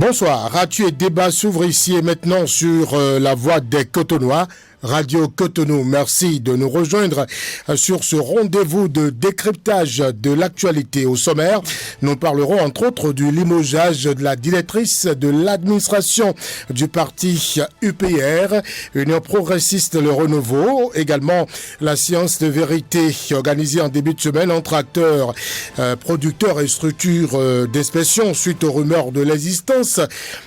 Bonsoir, Radio et Débat s'ouvre ici et maintenant sur la voie des Cotonois. Radio Cotonou, merci de nous rejoindre sur ce rendez-vous de décryptage de l'actualité. Au sommaire, nous parlerons entre autres du limogeage de la directrice de l'administration du parti UPR, Union progressiste Le Renouveau, également la séance de vérité organisée en début de semaine entre acteurs, producteurs et structures d'inspection suite aux rumeurs de l'existence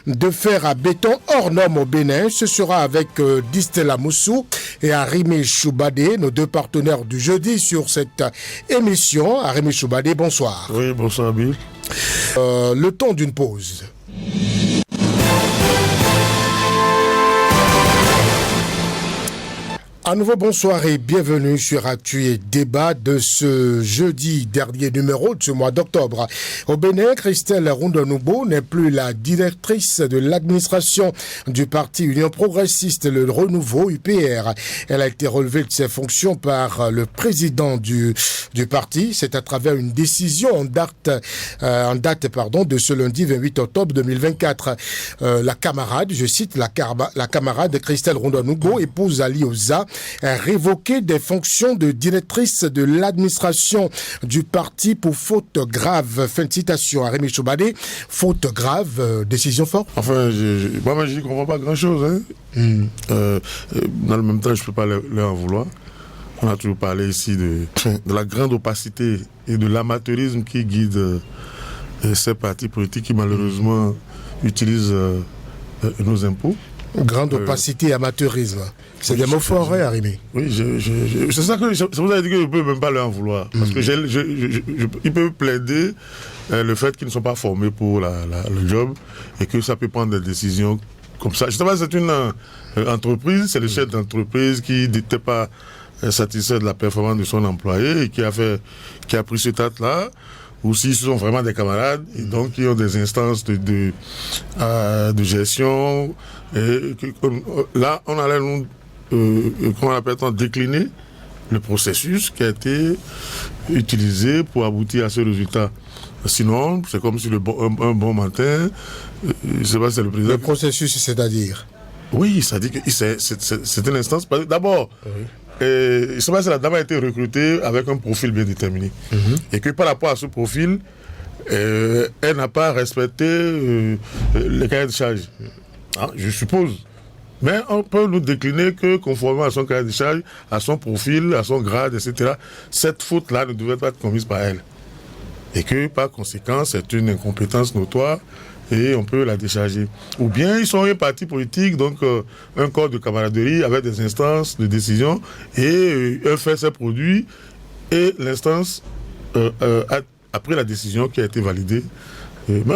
de fer à béton hors norme au Bénin. Ce sera avec Distella Moussou et Arimi Choubadé, nos deux partenaires du jeudi sur cette émission. Arimi Choubadé, bonsoir. Oui, bonsoir Bill. Le temps d'une pause. À nouveau, bonsoir et bienvenue sur Actu et Débat de ce jeudi, dernier numéro de ce mois d'octobre. Au Bénin, Christelle Rondonoubo n'est plus la directrice de l'administration du parti Union progressiste Le Renouveau UPR. Elle a été relevée de ses fonctions par le président du parti. C'est à travers une décision en date de ce lundi 28 octobre 2024. La camarade, je cite, la camarade Christelle Rondonoubo, épouse Ali Oza, révoquée des fonctions de directrice de l'administration du parti pour faute grave. Fin de citation à Rémi Choubadé. Faute grave, décision forte. Enfin, moi je ne comprends pas grand-chose. Dans le même temps, je ne peux pas leur en vouloir. On a toujours parlé ici de la grande opacité et de l'amateurisme qui guide ces partis politiques qui malheureusement utilisent nos impôts. Grande opacité et amateurisme. C'est des mots forts, Arimi. Oui, c'est ça que ça vous a dit que je ne peux même pas leur en vouloir. Parce que ils peuvent plaider le fait qu'ils ne sont pas formés pour le job et que ça peut prendre des décisions comme ça. Je sais pas, c'est une entreprise, c'est le chef d'entreprise qui n'était pas satisfait de la performance de son employé et qui a pris ce tâte-là. Ou s'ils sont vraiment des camarades, et donc qui ont des instances de gestion. Et là, on allait nous, comment on appelle ça, décliner le processus qui a été utilisé pour aboutir à ce résultat. Sinon, c'est comme si un bon matin, je ne sais pas si c'est le président. Le processus, c'est-à-dire? Oui, ça dit que c'est une instance. D'abord, je ne sais pas si la dame a été recrutée avec un profil bien déterminé. Et que par rapport à ce profil, elle n'a pas respecté les cahiers de charge. Je suppose. Mais on peut nous décliner que conformément à son cahier de charge, à son profil, à son grade, etc., cette faute-là ne devait pas être commise par elle. Et que par conséquent, c'est une incompétence notoire et on peut la décharger. Ou bien ils sont un parti politique, donc un corps de camaraderie avec des instances de décision et un fait s'est produit et l'instance a pris la décision qui a été validée. Mais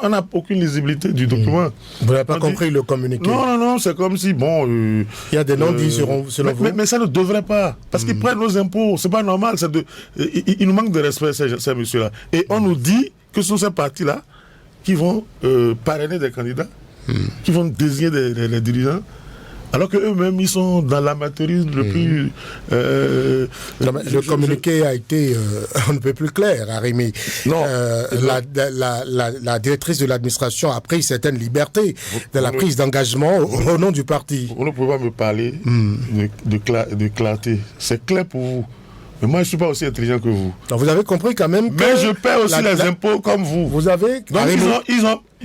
on n'a aucune lisibilité du document. Vous n'avez pas compris le communiqué? Non, c'est comme si, il y a des non-dits selon vous. Mais ça ne devrait pas. Parce qu'ils prennent nos impôts, c'est pas normal. Il nous manque de respect, ces messieurs-là. Et on nous dit que ce sont ces partis-là qui vont parrainer des candidats, qui vont désigner des dirigeants, alors qu'eux-mêmes, ils sont dans l'amateurisme le plus... le communiqué a été on ne peut plus clair, Arimi. Non. La directrice de l'administration a pris certaines libertés de la prise d'engagement au nom du parti. Vous ne pouvez pas me parler de clarté. C'est clair pour vous. Mais moi, je ne suis pas aussi intelligent que vous. Donc vous avez compris quand même que... Mais je paie aussi les impôts comme vous. Vous avez... Donc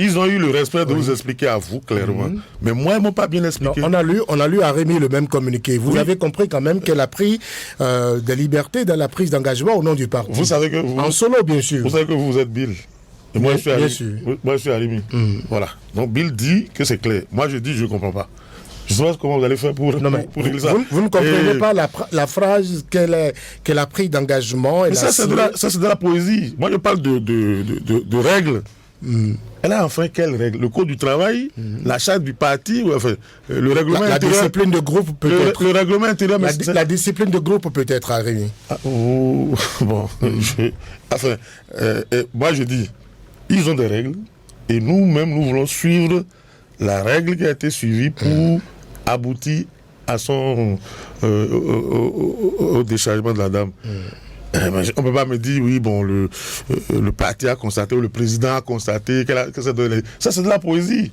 ils ont eu le respect de vous expliquer à vous, clairement. Mais moi, ils ne m'ont pas bien expliqué. Non, on a lu à Rémi le même communiqué. Vous avez compris quand même qu'elle a pris des libertés dans la prise d'engagement au nom du parti. Vous savez que vous... En solo, bien sûr. Vous savez que vous êtes Bill. Et moi, je suis Arimi. Voilà. Donc Bill dit que c'est clair. Moi, je dis, je ne comprends pas. Je ne sais pas comment vous allez faire pour régler ça. Vous ne comprenez pas la phrase qu'elle a pris d'engagement. Ça, c'est de la poésie. Moi, je parle de règles. Elle a enfin quelle règle? Le code du travail, la charte du parti, enfin, le règlement intérieur. La discipline de groupe peut-être. Le règlement intérieur. La discipline de groupe peut-être, Rémi. Moi je dis, ils ont des règles et nous-mêmes, nous voulons suivre la règle qui a été suivie pour aboutir à son au déchargement de la dame. On ne peut pas me dire, oui, bon, le parti a constaté, ou le président a constaté que ça donne. Ça, c'est de la poésie.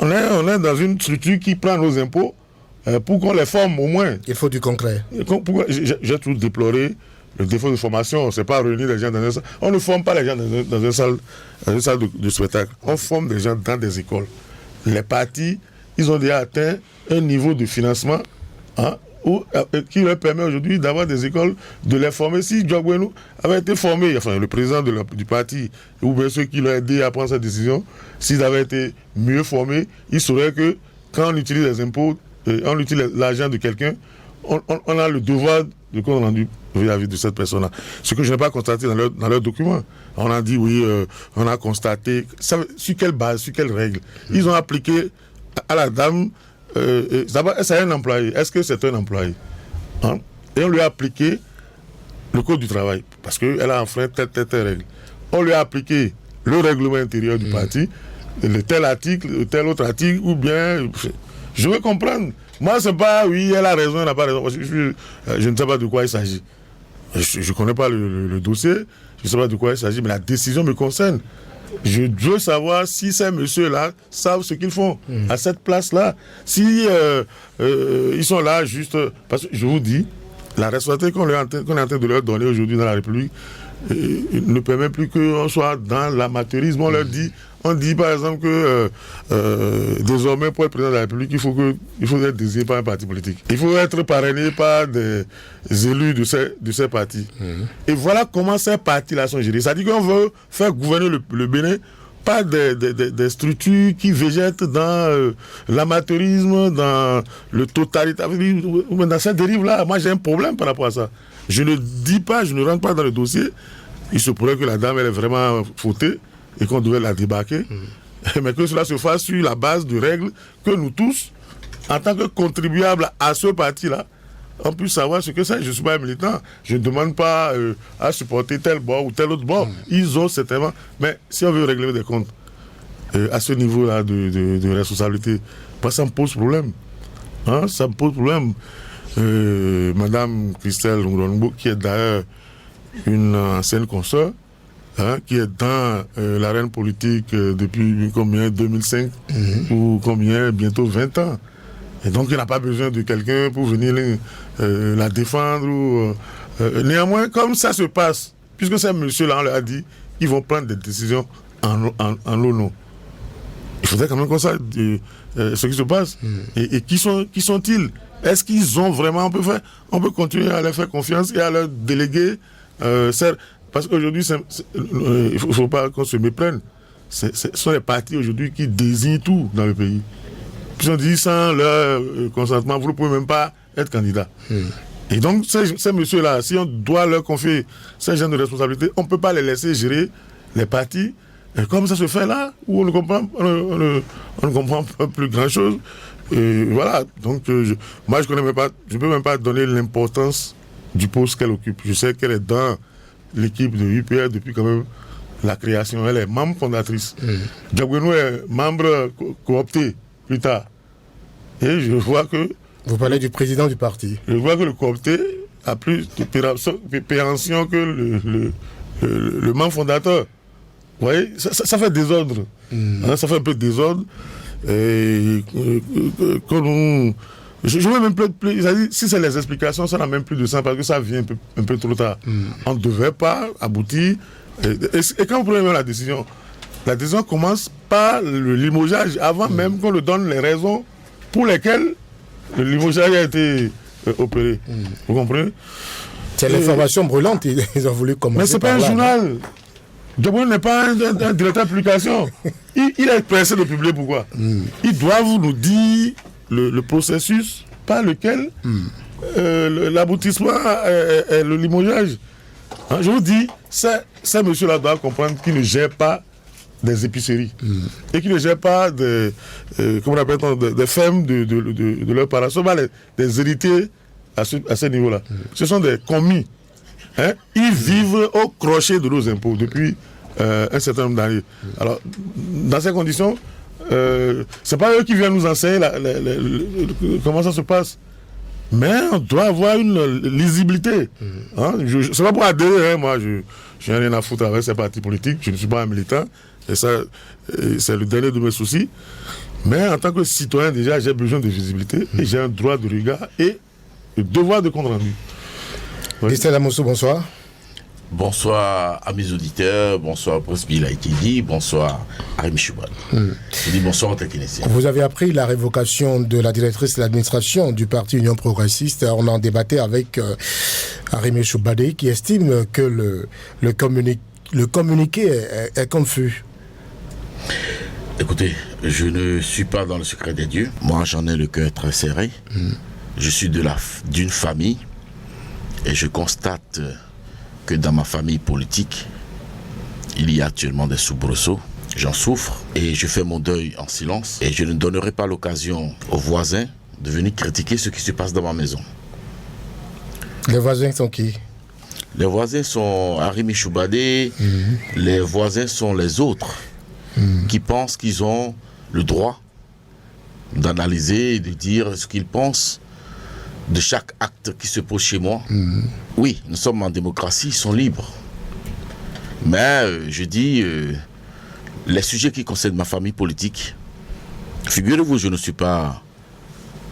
On est dans une structure qui prend nos impôts pour qu'on les forme au moins. Il faut du concret. J'ai toujours déploré le défaut de formation. On ne sait pas réunir les gens dans une salle. On ne forme pas les gens dans une salle de spectacle. On forme des gens dans des écoles. Les partis, ils ont déjà atteint un niveau de financement qui leur permet aujourd'hui d'avoir des écoles, de les former. Si Diogbenou avait été formé, enfin le président du parti, ou bien ceux qui l'ont aidé à prendre cette décision, s'ils avaient été mieux formés, ils sauraient que quand on utilise les impôts, on utilise l'argent de quelqu'un, on a le devoir de compte rendu vis-à-vis de cette personne-là. Ce que je n'ai pas constaté dans leur document. On a dit, oui, on a constaté. Sur quelle base, sur quelle règle? Ils ont appliqué à la dame. D'abord, c'est un employé. Est-ce que c'est un employé? Et on lui a appliqué le code du travail, parce qu'elle a enfreint telle règle. On lui a appliqué le règlement intérieur du parti, le tel article, tel autre article, ou bien... Je veux comprendre. Moi, c'est pas, oui, elle a raison, elle n'a pas raison. Je ne sais pas de quoi il s'agit. Je ne connais pas le dossier, je ne sais pas de quoi il s'agit, mais la décision me concerne. Je veux savoir si ces messieurs-là savent ce qu'ils font à cette place-là. Si ils sont là juste... Parce que je vous dis, la responsabilité qu'on est en train de leur donner aujourd'hui dans la République ne permet plus qu'on soit dans l'amateurisme. On dit par exemple que désormais pour être président de la République, il faut être désigné par un parti politique. Il faut être parrainé par des élus de ces partis. Et voilà comment ces partis-là sont gérés. C'est-à-dire qu'on veut faire gouverner le Bénin par des structures qui végètent dans l'amateurisme, dans le totalitarisme, dans cette dérive-là. Moi, j'ai un problème par rapport à ça. Je ne dis pas, je ne rentre pas dans le dossier. Il se pourrait que la dame, elle est vraiment fautée et qu'on devait la débarquer. Mais que cela se fasse sur la base de règles que nous tous, en tant que contribuables à ce parti-là, on puisse savoir ce que c'est. Je ne suis pas un militant. Je ne demande pas à supporter tel bord ou tel autre bord. Ils ont certainement... Mais si on veut régler des comptes à ce niveau-là de responsabilité, ça me pose problème. Ça me pose problème. Madame Christelle Ngolongbo, qui est d'ailleurs une ancienne consoeur, qui est dans l'arène politique depuis combien, 2005 ou combien, bientôt 20 ans. Et donc il n'a pas besoin de quelqu'un pour venir la défendre. Néanmoins, comme ça se passe, puisque ces messieurs-là, on leur a dit qu'ils vont prendre des décisions en l'ONU. Il faudrait quand même qu'on sache ce qui se passe. Et qui sont-ils? Est-ce qu'ils ont vraiment... On peut continuer à leur faire confiance et à leur déléguer. Parce qu'aujourd'hui, il ne faut pas qu'on se méprenne. Ce sont les partis aujourd'hui qui désignent tout dans le pays. Puis on dit sans leur consentement, vous ne pouvez même pas être candidat. Et donc, ces messieurs-là, si on doit leur confier ces genres de responsabilités, on ne peut pas les laisser gérer les partis. Et comme ça se fait là, où on ne comprend plus grand-chose. Voilà. Donc, moi, je ne peux même pas donner l'importance du poste qu'elle occupe. Je sais qu'elle est dans l'équipe de UPR depuis quand même la création. Elle est membre fondatrice. Diogbenou est membre coopté plus tard. Et je vois que... Vous parlez du président du parti. Je vois que le coopté a plus de pérention que le membre fondateur. Vous voyez, ça fait désordre. Ça fait un peu de désordre. Et je veux même plus si c'est les explications, ça n'a même plus de sens parce que ça vient un peu trop tard. On ne devait pas aboutir. Et quand vous prenez la décision commence par le limogeage avant même qu'on le donne les raisons pour lesquelles le limogeage a été opéré. Vous comprenez? C'est l'information brûlante, ils ont voulu commencer. Mais ce n'est pas un journal. Diogbenou n'est pas un directeur de publication. Il est pressé de publier pourquoi? Ils doivent nous dire le processus par lequel l'aboutissement est le limogeage. Je vous dis, ces messieurs-là doivent comprendre qu'ils ne gèrent pas des épiceries et qu'ils ne gèrent pas des fermes de leurs parents. Ce ne sont pas des héritiers à ce niveau-là. Ce sont des commis. Ils vivent au crochet de nos impôts depuis un certain nombre d'années. Alors, dans ces conditions, c'est pas eux qui viennent nous enseigner comment ça se passe. Mais on doit avoir une lisibilité. Hein? C'est pas pour adhérer, hein, moi, je n'ai rien à foutre avec ces partis politiques, je ne suis pas un militant, et ça, c'est le dernier de mes soucis. Mais en tant que citoyen, déjà, j'ai besoin de visibilité, et j'ai un droit de regard et le devoir de compte rendu. Estelle Amosso, bonsoir. Bonsoir à mes auditeurs, bonsoir à Presbyl a été dit, bonsoir à Rémi Choubal. Je dis bonsoir aux techniciens. Vous avez appris la révocation de la directrice de l'administration du parti Union Progressiste. On en débattait avec Rémi Choubal qui estime que le communiqué est confus. Écoutez, je ne suis pas dans le secret des dieux. Moi, j'en ai le cœur très serré. Je suis d'une famille et je constate que dans ma famille politique, il y a actuellement des soubresauts. J'en souffre et je fais mon deuil en silence. Et je ne donnerai pas l'occasion aux voisins de venir critiquer ce qui se passe dans ma maison. Les voisins sont qui? Les voisins sont Arimi Choubadé, les voisins sont les autres qui pensent qu'ils ont le droit d'analyser et de dire ce qu'ils pensent de chaque acte qui se pose chez moi. Oui, nous sommes en démocratie, ils sont libres. Mais je dis, les sujets qui concernent ma famille politique, figurez-vous, je ne suis pas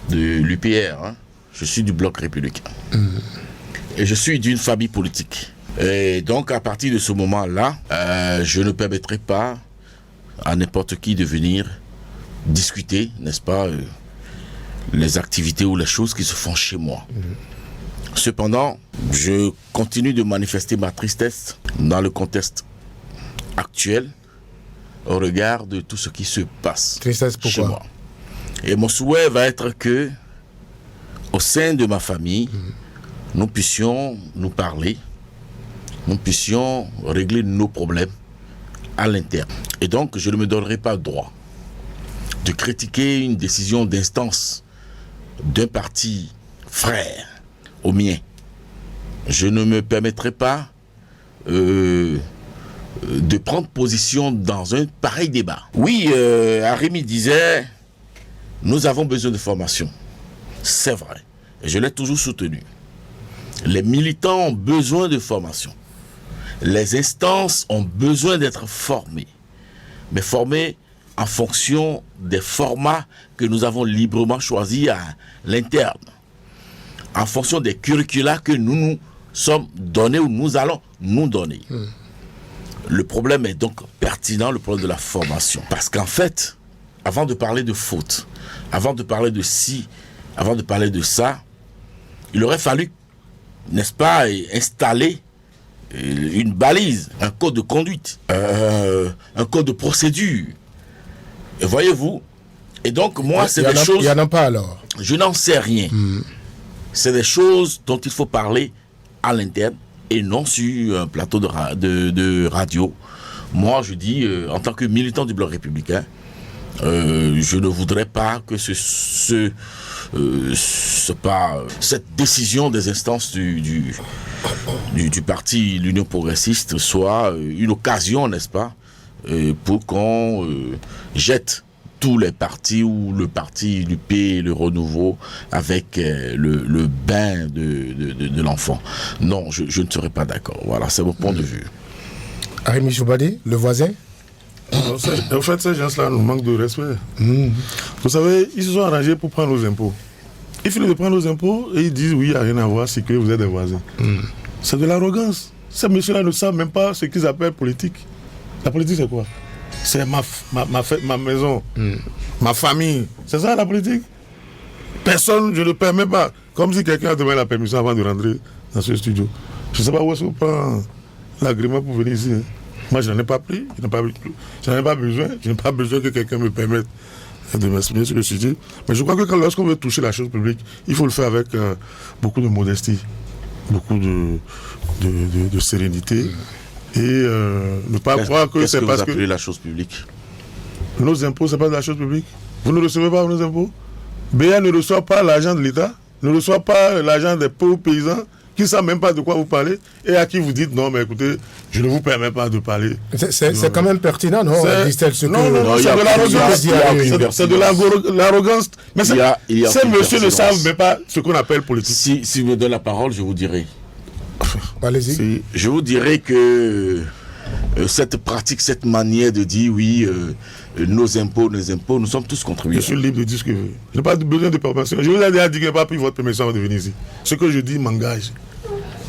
de l'UPR, hein, je suis du Bloc républicain. Et je suis d'une famille politique. Et donc, à partir de ce moment-là, je ne permettrai pas à n'importe qui de venir discuter, n'est-ce pas, les activités ou les choses qui se font chez moi. Cependant, je continue de manifester ma tristesse dans le contexte actuel au regard de tout ce qui se passe chez moi. Et mon souhait va être que, au sein de ma famille, nous puissions nous parler, nous puissions régler nos problèmes à l'interne. Et donc, je ne me donnerai pas le droit de critiquer une décision d'instance d'un parti frère au mien. Je ne me permettrai pas de prendre position dans un pareil débat. Oui, Arimi disait, nous avons besoin de formation. C'est vrai. Et je l'ai toujours soutenu. Les militants ont besoin de formation. Les instances ont besoin d'être formées. Mais formées en fonction des formats que nous avons librement choisis à l'interne, en fonction des curricula que nous nous sommes donnés ou nous allons nous donner. Le problème est donc pertinent, le problème de la formation. Parce qu'en fait, avant de parler de faute, avant de parler de ci, avant de parler de ça, il aurait fallu, n'est-ce pas, installer une balise, un code de conduite, un code de procédure. Et voyez-vous, et donc moi, c'est des choses... Il n'y en a pas alors. Je n'en sais rien. C'est des choses dont il faut parler à l'interne et non sur un plateau de radio. Moi, je dis, en tant que militant du Bloc républicain, je ne voudrais pas que cette décision des instances du parti l'Union progressiste soit une occasion, n'est-ce pas, pour qu'on jette tous les partis ou le parti du P, le renouveau avec le bain de l'enfant. Non, je ne serai pas d'accord. Voilà, c'est mon point de vue. Rémi Choubadé, le voisin? En fait, ces gens-là nous manquent de respect. Vous savez, ils se sont arrangés pour prendre nos impôts. Il finit de prendre nos impôts et ils disent oui, il n'y a rien à voir, c'est que vous êtes des voisins. C'est de l'arrogance. Ces messieurs-là ne savent même pas ce qu'ils appellent politique. La politique, c'est quoi? C'est ma maison, ma famille. C'est ça la politique? Personne, je ne permets pas. Comme si quelqu'un a demandé la permission avant de rentrer dans ce studio. Je ne sais pas où est-ce qu'on prend l'agrément pour venir ici. Moi, je n'en ai pas pris. Je n'en ai pas besoin. Je n'ai pas besoin que quelqu'un me permette de m'exprimer sur le sujet. Mais je crois que lorsqu'on veut toucher la chose publique, il faut le faire avec beaucoup de modestie, beaucoup de sérénité. Et ne pas croire que c'est parce que... Qu'est-ce que vous appelez la chose publique? Nos impôts, c'est pas de la chose publique. Vous ne recevez pas nos impôts. BA ne reçoit pas l'argent de l'État, ne reçoit pas l'argent des pauvres paysans qui ne savent même pas de quoi vous parlez et à qui vous dites non, mais écoutez, je ne vous permets pas de parler. C'est quand même pertinent, non? Non, c'est de l'arrogance. C'est de l'arrogance. Mais ces messieurs ne savent même pas ce qu'on appelle politique. Si vous me donnez la parole, je vous dirai. Allez-y. Je vous dirai que cette pratique, cette manière de dire oui, nos impôts, nous sommes tous contribuables. Je suis libre de dire ce que je veux. Je n'ai pas besoin de permission. Je vous ai déjà dit que je n'ai pas pris votre permission de venir ici. Ce que je dis m'engage.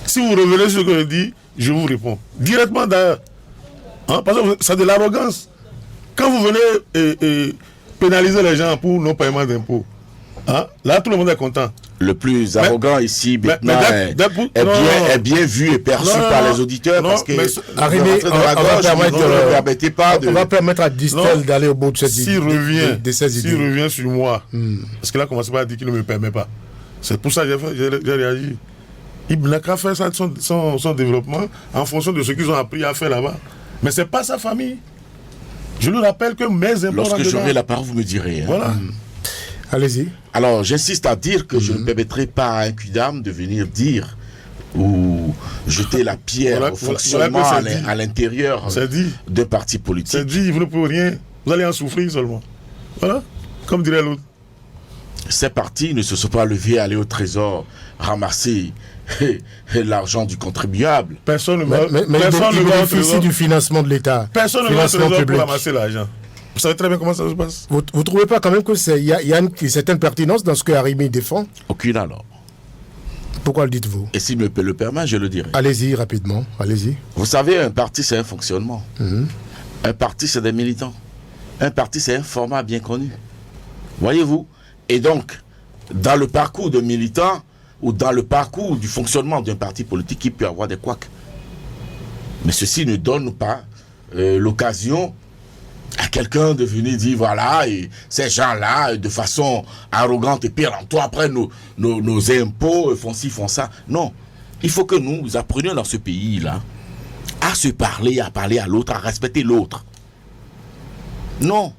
Si vous revenez sur ce que je dis, je vous réponds. Directement d'ailleurs. Hein, parce que c'est de l'arrogance. Quand vous venez pénaliser les gens pour non-paiement d'impôts, hein, là tout le monde est content. Le plus arrogant ici maintenant est bien vu et perçu par les auditeurs parce que on va permettre à Distel d'aller au bout de cette idée. S'il revient sur moi, parce qu'il a commencé par dire qu'il ne me permet pas. C'est pour ça que j'ai réagi. Il n'a qu'à faire son développement en fonction de ce qu'ils ont appris à faire là-bas. Mais ce n'est pas sa famille. Je lui rappelle que mes impôts... Lorsque j'aurai la parole, vous me direz. Hein. Voilà. Allez-y. Alors, j'insiste à dire que je ne permettrai pas à un Kudam de venir dire ou jeter la pierre au fonctionnement à l'intérieur d'un parti politique. C'est dit, vous ne pouvez rien. Vous allez en souffrir seulement. Voilà. Comme dirait l'autre. Ces partis ne se sont pas levés à aller au trésor ramasser l'argent du contribuable. Personne ne va bénéficie du financement de l'État. Personne ne va au trésor pour ramasser l'argent. Vous savez très bien comment ça se passe. Vous ne trouvez pas quand même qu'il y a une certaine pertinence dans ce que Arimi défend? Aucune alors. Pourquoi le dites-vous? Et s'il me le permet, je le dirai. Allez-y rapidement, allez-y. Vous savez, un parti c'est un fonctionnement. Un parti c'est des militants. Un parti c'est un format bien connu. Voyez-vous? Et donc, dans le parcours de militants ou dans le parcours du fonctionnement d'un parti politique, il peut y avoir des couacs. Mais ceci ne donne pas l'occasion à quelqu'un de venir dire voilà, et ces gens-là, de façon arrogante et péremptoire, après nos impôts, font ci, font ça. Non. Il faut que nous apprenions dans ce pays-là à se parler, à parler à l'autre, à respecter l'autre. Non.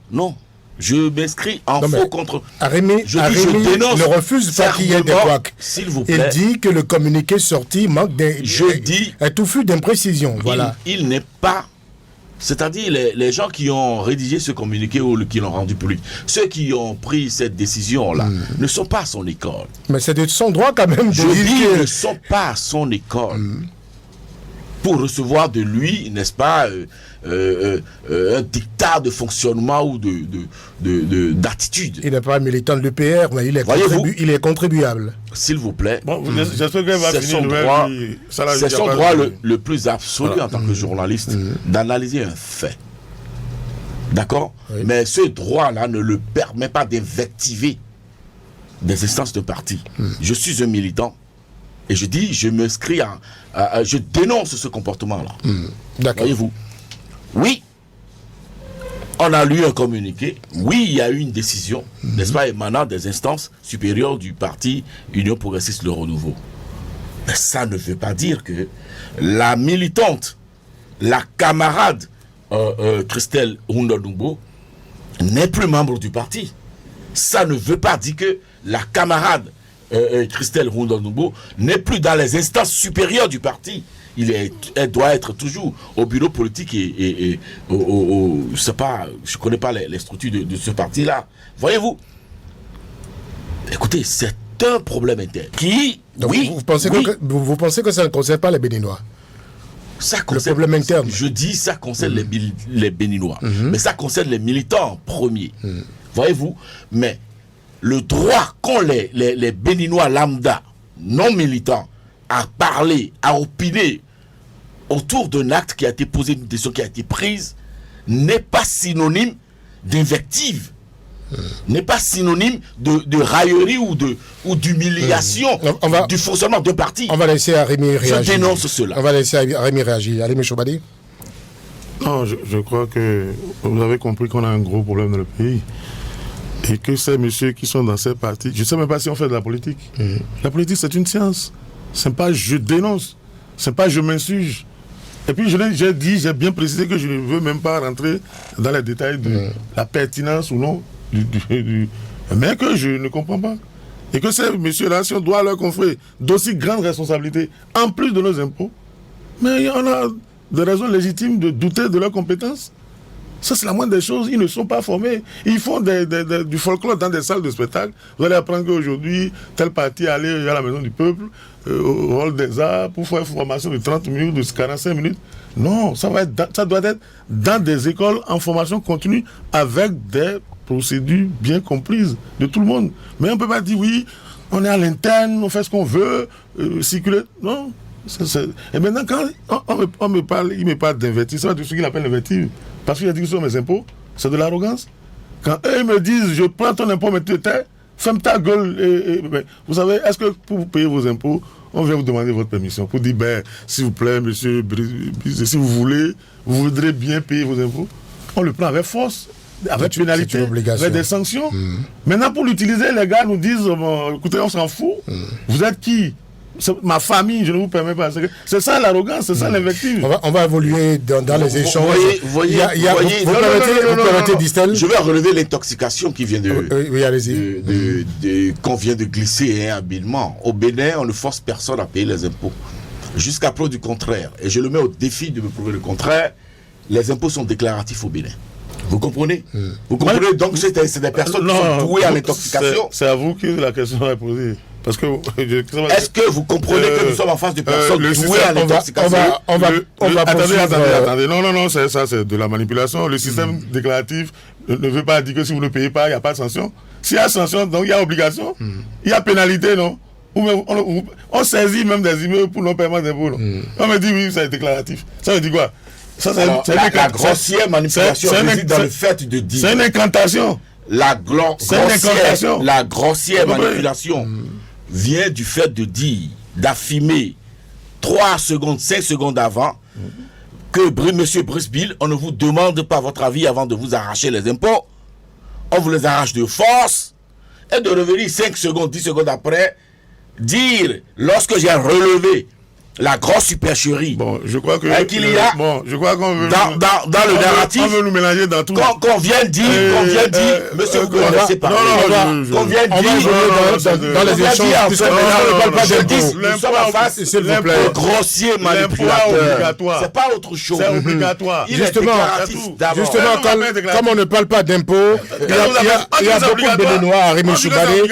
Je m'inscris en faux contre... Arimi ne refuse pas qu'il y ait des couacs. S'il vous plaît. Il dit que le communiqué sorti manque est touffu d'imprécisions. Voilà. Il n'est pas... C'est-à-dire les gens qui ont rédigé ce communiqué ou qui l'ont rendu public, ceux qui ont pris cette décision-là, ne sont pas à son école. Mais c'est de son droit quand même de dire qu'ils ne sont pas à son école. Pour recevoir de lui, n'est-ce pas, un dictat de fonctionnement ou d'attitude. Il n'est pas militant de l'UPR, mais il est contribuable. S'il vous plaît, c'est son droit le plus absolu en tant que journaliste d'analyser un fait. D'accord? Mais ce droit-là ne le permet pas d'invectiver des instances de parti. Je suis un militant. Et je dis, je m'inscris je dénonce ce comportement-là. D'accord. Voyez-vous? Oui, on a lu un communiqué. Oui, il y a eu une décision, n'est-ce pas, émanant des instances supérieures du parti Union Progressiste Le Renouveau. Mais ça ne veut pas dire que la militante, la camarade Christelle Houndonoubo n'est plus membre du parti. Ça ne veut pas dire que la camarade Christelle Houndonoubo n'est plus dans les instances supérieures du parti. Elle doit être toujours au bureau politique et je sais pas, je connais pas les structures de ce parti-là. Voyez-vous? Écoutez, c'est un problème interne. Donc vous pensez que ça ne concerne pas les Béninois? Ça concerne, le problème interne. Je dis ça concerne les Béninois, mais ça concerne les militants en premier. Voyez-vous? Mais le droit qu'ont les Béninois lambda, non militants, à parler, à opiner autour d'un acte qui a été posé, une décision qui a été prise, n'est pas synonyme d'invective, n'est pas synonyme de raillerie ou d'humiliation du fonctionnement d'un parti. On va laisser Arimi réagir. Je dénonce cela. On va laisser Arimi réagir. Arimi Choubadi. Non, je crois que vous avez compris qu'on a un gros problème dans le pays. Et que ces messieurs qui sont dans ces partis, je ne sais même pas si on fait de la politique. La politique, c'est une science. Ce n'est pas je dénonce, ce n'est pas je m'insurge. Et puis j'ai bien précisé que je ne veux même pas rentrer dans les détails de la pertinence ou non, mais que je ne comprends pas. Et que ces messieurs-là, si on doit leur confier d'aussi grandes responsabilités, en plus de nos impôts, mais on a des raisons légitimes de douter de leurs compétences. Ça, c'est la moindre des choses. Ils ne sont pas formés. Ils font du folklore dans des salles de spectacle. Vous allez apprendre qu'aujourd'hui, tel parti est allé à la Maison du Peuple, au Hall des Arts, pour faire une formation de 30 minutes, de 45 minutes. Non, ça doit être dans des écoles en formation continue avec des procédures bien comprises de tout le monde. Mais on ne peut pas dire, oui, on est à l'interne, on fait ce qu'on veut, circuler. Non. Et maintenant, quand il me parle d'investir, c'est pas tout ce qu'il appelle l'investir. Parce qu'il a dit que ce sont mes impôts, c'est de l'arrogance. Quand eux me disent, je prends ton impôt, mais tu te tais, ferme ta gueule. Vous savez, est-ce que pour vous payer vos impôts, on vient vous demander votre permission pour dire, s'il vous plaît, monsieur, si vous voudrez bien payer vos impôts, on le prend avec force, avec pénalité, avec des sanctions. Maintenant, pour l'utiliser, les gars nous disent, écoutez, on s'en fout. Vous êtes qui? Ma famille, je ne vous permets pas. C'est ça l'arrogance, c'est ça l'invective. On va évoluer dans les échanges. Vous voyez, vous permettez, Distel? Je vais relever l'intoxication qui vient oui, allez-y. Qu'on vient de glisser habilement. Au Bénin, on ne force personne à payer les impôts. Jusqu'à preuve du contraire. Et je le mets au défi de me prouver le contraire. Les impôts sont déclaratifs au Bénin. Vous comprenez? Vous comprenez? Donc c'est des personnes qui sont douées à l'intoxication. C'est à vous que la question est posée. Parce que est-ce que vous comprenez que nous sommes en face de personnes douées à l'intoxication? Attendez. Non, ça c'est de la manipulation. Le système déclaratif ne veut pas dire que si vous ne payez pas, il n'y a pas de sanction. S'il y a sanction, donc il y a obligation. Il y a pénalité, non? On saisit même des immeubles pour non-paiement d'impôts. On me dit oui, c'est déclaratif. Ça veut dire quoi? La grossière manipulation réside dans le fait de dire. C'est une incantation. La grossière manipulation vient du fait de dire, d'affirmer 3 secondes, 5 secondes avant que monsieur Brice Bill, on ne vous demande pas votre avis avant de vous arracher les impôts. On vous les arrache de force. Et de revenir 5 secondes, 10 secondes après, dire, lorsque j'ai relevé la grosse supercherie. Bon, je crois que qu'il y a je crois qu'on veut dans le narratif. On veut nous mélanger dans tout. Qu'on vient dire, monsieur, vous connaissez pas. Qu'on vient dire dans les échanges, puisqu'on ne parle pas d'impôts. Nous sommes en face de grossier manipulateur. C'est pas autre chose. C'est obligatoire. Justement, comme on ne parle pas d'impôts, il y a beaucoup de Béninois, Arimé Choubadé,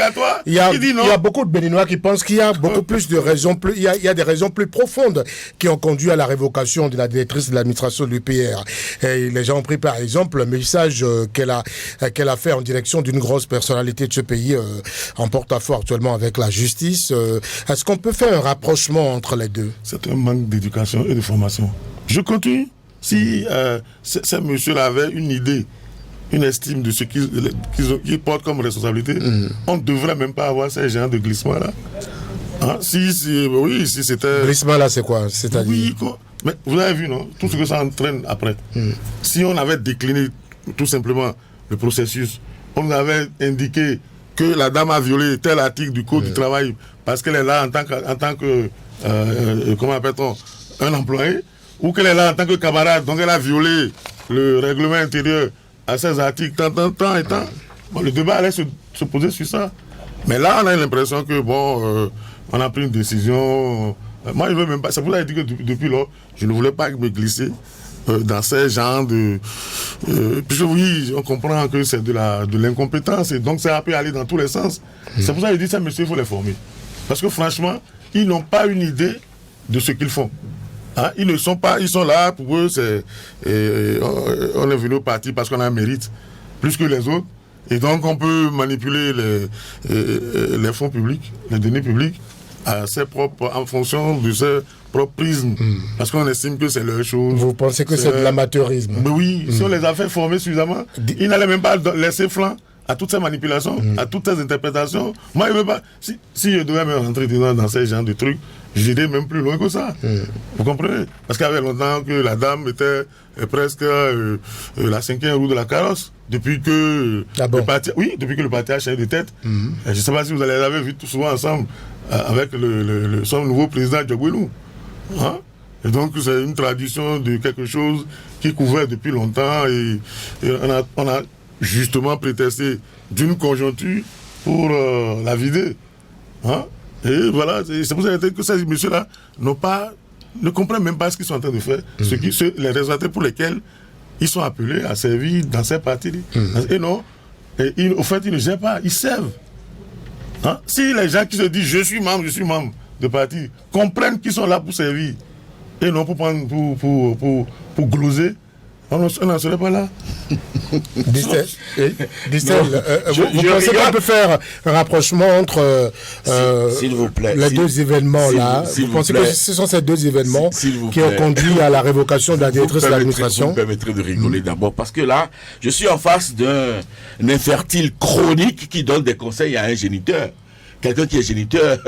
il y a beaucoup de Béninois qui pensent qu'il y a beaucoup plus de raisons, il y a des raisons plus profondes qui ont conduit à la révocation de la directrice de l'administration de l'UPR. Et les gens ont pris par exemple le message qu'elle a fait en direction d'une grosse personnalité de ce pays en porte-à-faux actuellement avec la justice. Est-ce qu'on peut faire un rapprochement entre les deux? C'est un manque d'éducation et de formation. Je continue. Si ces messieurs-là avaient une idée, une estime de ce qu'ils portent comme responsabilité, on ne devrait même pas avoir ces genres de glissement-là. Hein? Si c'était... Glissement là, c'est quoi? C'est-à-dire... Oui, mais vous avez vu, non? Tout ce que ça entraîne après. Si on avait décliné tout simplement le processus, on avait indiqué que la dame a violé tel article du Code du travail parce qu'elle est là en tant que comment appelle-t-on, un employé, ou qu'elle est là en tant que camarade, donc elle a violé le règlement intérieur à ces articles, tant et tant. Bon, le débat allait se poser sur ça. Mais là, on a l'impression que, on a pris une décision. Moi, je veux même pas. C'est pour ça que je dis que depuis lors, je ne voulais pas me glisser dans ces genres de. Puisque oui, on comprend que c'est de l'incompétence et donc ça peut aller dans tous les sens. C'est pour ça que je dis ça, monsieur, il faut les former. Parce que franchement, ils n'ont pas une idée de ce qu'ils font. Hein? Ils sont là, pour eux, on est venu au parti parce qu'on a un mérite, plus que les autres. Et donc, on peut manipuler les fonds publics, les données publiques, en fonction de ses propres prismes. Parce qu'on estime que c'est leur chose. Vous pensez que c'est de l'amateurisme? Mais oui, si on les a fait former suffisamment, ils n'allaient même pas laisser flanc à toutes ces manipulations, à toutes ces interprétations. Moi, je ne veux pas. Si je devais me rentrer dans ces genres de trucs, j'irais même plus loin que ça. Vous comprenez? Parce qu'il y avait longtemps que la dame était presque la 5e roue de la carrosse. Depuis que le parti a changé de tête. Je ne sais pas si vous les avez vus tout souvent ensemble avec son nouveau président Djogwelou. Hein? Et donc c'est une tradition de quelque chose qui couvrait depuis longtemps et on a justement prétexté d'une conjoncture pour la vider. Hein? Et voilà, c'est pour ça que ces messieurs-là ne comprennent même pas ce qu'ils sont en train de faire, les résultats pour lesquels ils sont appelés à servir dans ces partis. Et non, au fait, ils ne gèrent pas, ils servent. Hein? Si les gens qui se disent je suis membre de parti comprennent qu'ils sont là pour servir et non pour prendre pour gloser, on n'en serait pas là. Distel, vous pensez qu'on peut faire un rapprochement entre s'il vous plaît, les deux événements-là? Vous pensez que ce sont ces deux événements qui ont conduit à la révocation de la directrice de l'administration? Vous me permettrez de rigoler d'abord, parce que là, je suis en face d'un infertile chronique qui donne des conseils à un géniteur. Quelqu'un qui est géniteur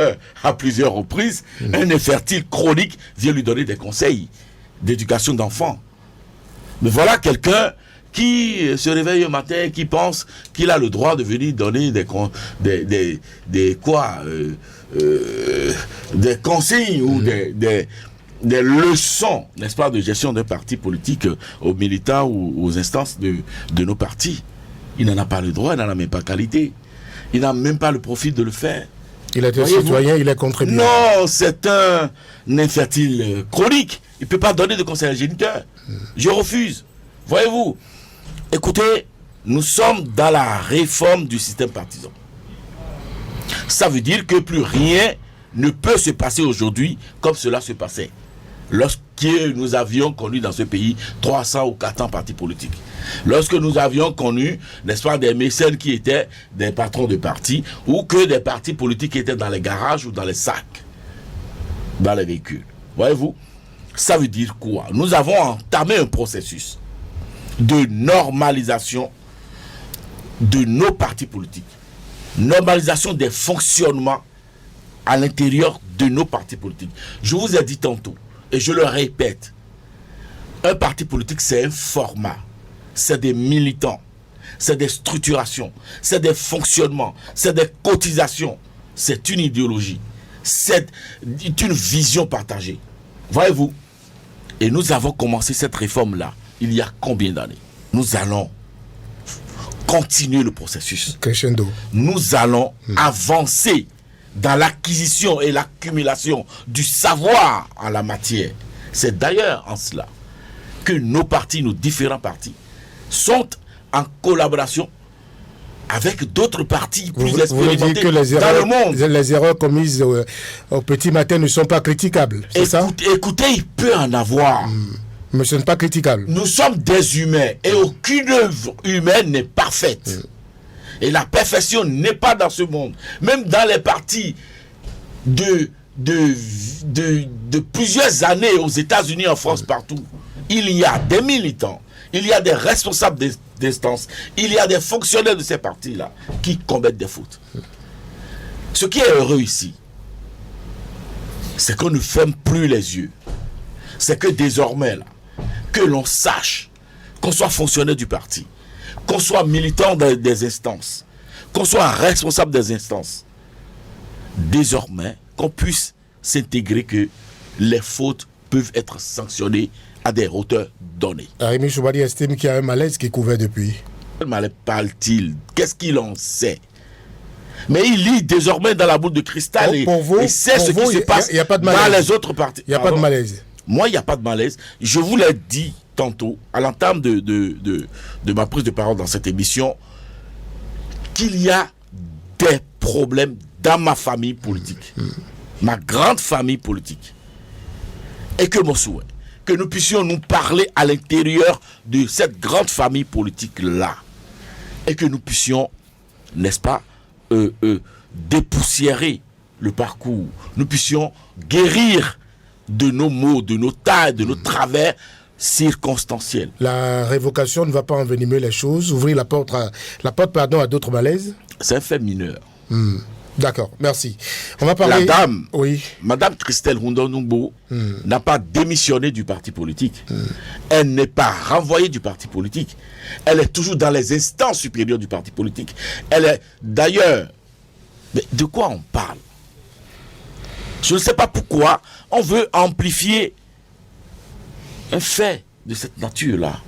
à plusieurs reprises, un infertile chronique vient lui donner des conseils d'éducation d'enfants. Mais voilà quelqu'un qui se réveille un matin, qui pense qu'il a le droit de venir donner des consignes ou des leçons, n'est-ce pas, de gestion d'un parti politique aux militants ou aux instances de nos partis. Il n'en a pas le droit, il n'en a même pas qualité. Il n'a même pas le profil de le faire. Il est un citoyen, il est contribuable. Non, c'est un infertile chronique. Il ne peut pas donner de conseils à un géniteur. Je refuse. Voyez-vous, écoutez, nous sommes dans la réforme du système partisan. Ça veut dire que plus rien ne peut se passer aujourd'hui comme cela se passait lorsque nous avions connu dans ce pays 300 ou 400 partis politiques. Lorsque nous avions connu, n'est-ce pas, des mécènes qui étaient des patrons de partis ou que des partis politiques qui étaient dans les garages ou dans les sacs, dans les véhicules. Voyez-vous, ça veut dire quoi? Nous avons entamé un processus de normalisation de nos partis politiques, normalisation des fonctionnements à l'intérieur de nos partis politiques. Je vous ai dit tantôt, et je le répète, un parti politique, c'est un format, c'est des militants, c'est des structurations, c'est des fonctionnements, c'est des cotisations, c'est une idéologie, c'est une vision partagée. Voyez-vous, et nous avons commencé cette réforme-là il y a combien d'années? Nous allons continuer le processus. Crescendo. Nous allons avancer dans l'acquisition et l'accumulation du savoir en la matière. C'est d'ailleurs en cela que nos partis, nos différents partis, sont en collaboration avec d'autres partis plus expérimentés que les dans le monde. Les erreurs commises au petit matin ne sont pas critiquables, c'est ça? Écoutez, il peut en avoir. Mais ce n'est pas critiquable. Nous sommes des humains et aucune œuvre humaine n'est parfaite. Et la perfection n'est pas dans ce monde. Même dans les partis de plusieurs années aux États-Unis, en France, partout, il y a des militants, il y a des responsables d'instances, il y a des fonctionnaires de ces partis-là qui commettent des fautes. Ce qui est heureux ici, c'est qu'on ne ferme plus les yeux. C'est que désormais, là, que l'on sache, qu'on soit fonctionnaire du parti, qu'on soit militant des instances, qu'on soit responsable des instances, désormais, qu'on puisse s'intégrer que les fautes peuvent être sanctionnées à des hauteurs données. Rémi Choubadi estime qu'il y a un malaise qui couvert depuis. Quel malaise parle-t-il? Qu'est-ce qu'il en sait? Mais il lit désormais dans la boule de cristal et sait ce qui se passe dans les autres partis. Il n'y a pas de malaise. Moi, il n'y a pas de malaise. Je vous l'ai dit tantôt, à l'entame de ma prise de parole dans cette émission, qu'il y a des problèmes dans ma famille politique, ma grande famille politique. Et que mon souhait, que nous puissions nous parler à l'intérieur de cette grande famille politique-là. Et que nous puissions, n'est-ce pas, dépoussiérer le parcours. Nous puissions guérir de nos maux, de nos tailles, de nos travers circonstanciels. La révocation ne va pas envenimer les choses, ouvrir la porte à d'autres malaises? C'est un fait mineur. D'accord, merci. On va parler... Madame Christelle Rundonumbo n'a pas démissionné du parti politique. Elle n'est pas renvoyée du parti politique. Elle est toujours dans les instances supérieures du parti politique. Elle est d'ailleurs... Mais de quoi on parle? Je ne sais pas pourquoi on veut amplifier un fait de cette nature-là.